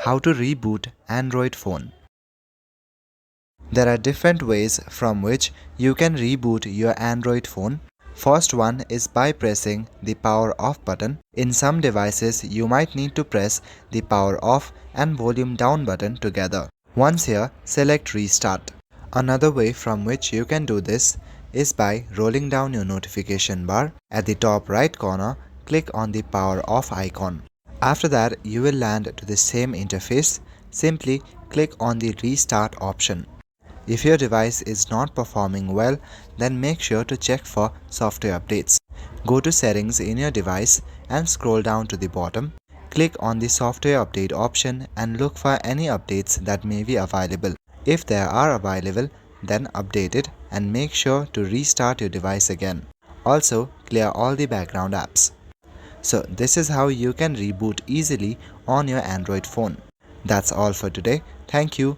How to reboot Android phone. There are different ways from which you can reboot your Android phone. First one is by pressing the power off button. In some devices, you might need to press the power off and volume down button together. Once here, select restart. Another way from which you can do this is by rolling down your notification bar. At the top right corner, click on the power off icon. After that, you will land to the same interface. Simply click on the restart option. If your device is not performing well, then make sure to check for software updates. Go to settings in your device and scroll down to the bottom. Click on the software update option and look for any updates that may be available. If they are available, then update it and make sure to restart your device again. Also, clear all the background apps. So this is how you can reboot easily on your Android phone. That's all for today. Thank you.